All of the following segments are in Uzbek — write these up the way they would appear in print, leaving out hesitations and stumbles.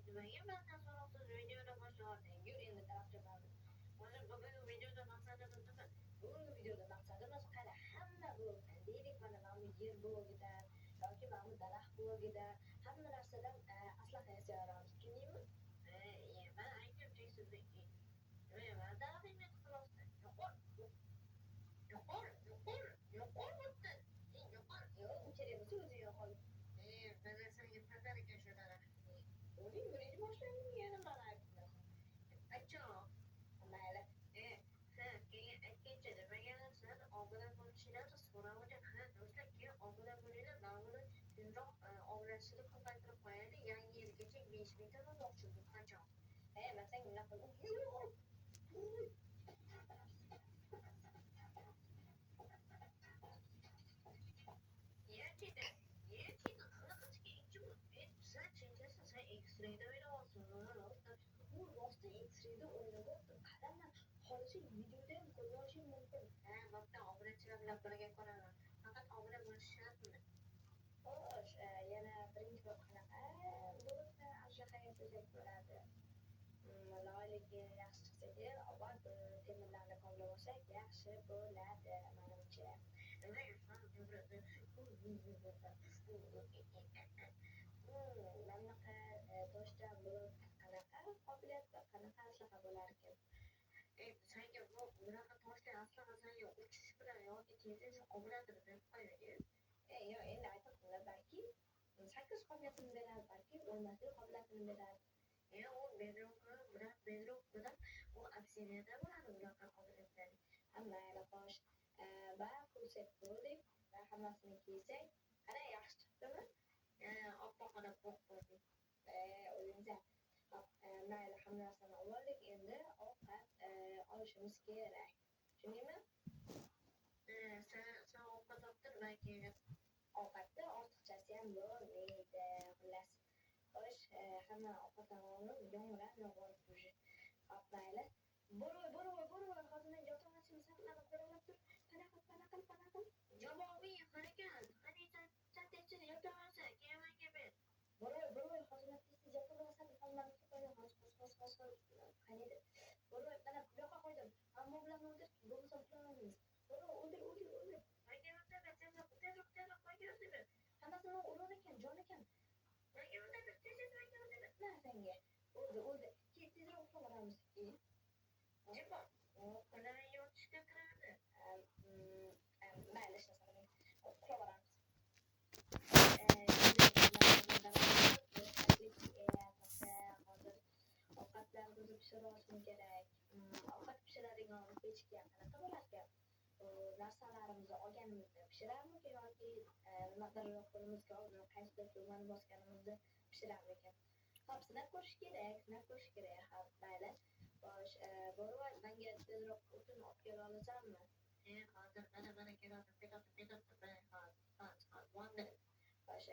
nimaga mendan so'roqsiz videoda boshlayapsang? Yur endi tarafga bordim. Hozir bugungi videoda maqsadimiz nima? Bugungi videoda maqsadimiz qani hamma blogdan deylik mana mana yer blogidan yoki mana daraxt blogidan hamma narsadan aslaha yasayoramiz. Tushundingmi? Man aytayapman sizga. Man daraxtni xulosda. Yo'qol bo'pti. Yo'q, o'chiramiz o'zi yo'qol. Mana senga pazar ekan shu daraxt. O'zing birinchi boshlanding yana mana aytding. Aytchoq. Mayli. Keyin aytgancha nimaga sizlar obuda bo'lishinglarni so'ravdi. Do'stlar, keyin obuda bo'linglar. Men buni tezroq obudachilikni ko'paytirib qo'yaylik. Yangi yilgacha 5 mingta bo'lmoqchi bu qachon? Men senga unaqa X-ray'da o'ynamoqchi. Bu rostda X-ray'da o'ynamoqchi. Qaraman, hozir videoda ham ko'rib olishing mumkin. Bo'pti, obunachilar bilan birga ko'raman. Faqat obuna bo'lishi shartmi? Xo'sh, yana birinchi bir qanaqa bo'libdi? Aslaha yasasak bo'ladi. Loyligi yaxshi chiqsa-da, obod temirlarni kovlab olsak yaxshi bo'ladi, menimcha. Manaqa toshdan bo'lib qanaqa qobiliyat va qanaqa aslaha bo'lar ekan? Senga bunaqa toshdan aslaha senga uchish bilan yoki tezlikni qobiliyatini berib qo'yadi. Yo'q, endi aytibdilar, balki 8 qobiliyatini beradi, balki o'lmaslik qobiliyatini beradi. U bedroq bilan u obsidianda bo'ladi unaqa qobiliyatlar. Mayli, xo'sh. Va pulset bo'ldik va hammasini kiysak, qara yaxshi chiqdimi? Oppoq qilib qo'yib qo'ydik. O'zingizda. Mayli, hamma narsani oldik. Endi ovqat olishimiz kerak. Tushundingmi? Sen ovqat olib tur, men keyin ovqatni ortiqchasi ham bo'lmaydi, xullas. Xo'sh, hamma ovqatdan olib, yong'oqlarni olib уже. Mayli. Bo'ro'y, hozir men yotoqxonachini saqlanib ko'rib tur. Qanaqa? Javobiy harakat. Qani satechini yotoqxonasi, keyin menga ber. Bo'ro'y, hozir men tez yotoqxonasini qolmani qo'yaman. Hozir. Qaniydi? Bo'ro'y, mana bu yoqqa qo'ydim. Ammo bilan o'ldir, bo'lmasa uxlamaymiz. Bo'ro'y, o'ldir. Menga o'ldir, tezroq menga o'ldir. Hammasini urur ekan, jon ekan. Menga o'ldir, tez menga o'ldir. Na senga. O'ldi. Keyin tezroq uxlavoramiz. Jibon. Qulay yotishga kiradi. Mayli, hech narsa qilmaymiz. Uxlavoramiz. Hozir ovqatlarimizni pishirishimiz kerak. Ovqat pishiradigan pechka qanaqa bo'lar ekan? Narsalarimizni olganimizda pishirarmikan yoki nimadir qo'limizga olib qaysidir tugmani bosganimizda pishirarmikan? Hop, sinab ko'rish kerak. Hop, mayli. Xo'sh, Bo'ro'y, menga tezroq o'tin olib kela olasanmi? Hozir mana kelaman. One minute. Xo'sh,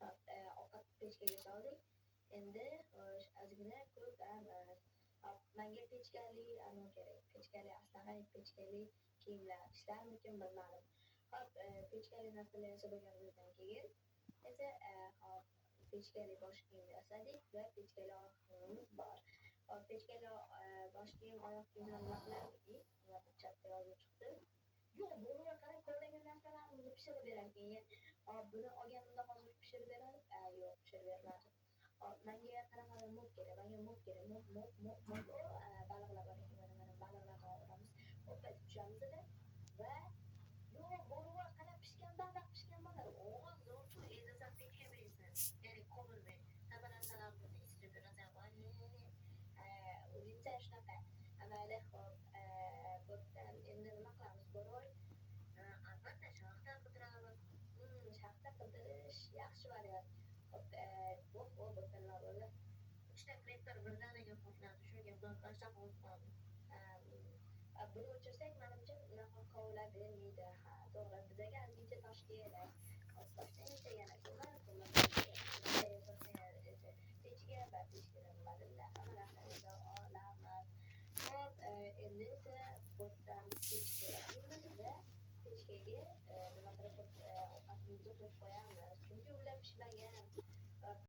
hop, ovqat pechkaga soldik. Endi xo'sh, ozgina kutamiz. Hop, menga pechkali kerak. Pechkali aslaha, pechkali kiyimlar ishlarmikan bilmadim. Hop, pechkali narsalar yasab bo'lganimizdan keyin esa hop, pechkali bosh kiyim yasadik va pechkali oyoq kiyimimiz bor. Hop, pechkali bosh kiyim, oyoq kiyimlarni nima qilardik? Mana bu chatda yozib chiqdi. Yo'q, Bo'ro'y, qarab qo'ldagan narsalarimizni pishirib berar ekan. Hop, buni olganimda hozir pishirib beradi. Yo'q, pishirib bermadi. Hop, menga qanaqa mop kerak? Mop. Baliqlar bor ekan, mana baliqlarni olamiz. Hop, tushamiz-da. Va yo'q, Bo'ro'y, qarab pishgan baliq. Zo'r, ezasan pechka bersin. Ya'ni qovurmay. Hamma narsalarni isitib berasan. O'zingcha shunaqa. Mayli, hop, bo'pti. Endi nima qilamiz, Bo'ro'y? Albatta, shaxta qidiramiz. Shaxta qidirish yaxshi variant. Hop, bo'pti, nima bo'ldi? 3 ta kriptor birdaniga portladi. Shu gapdan tashlab qoldim. Buni o'chirsak, menimcha unaqa kovlab bermaydi. Ha, to'g'ri. Bizga ozgincha tosh kerak. Hop, toshdan esa yana ko'mir. Pechka va pechkadan badalla hamma narsani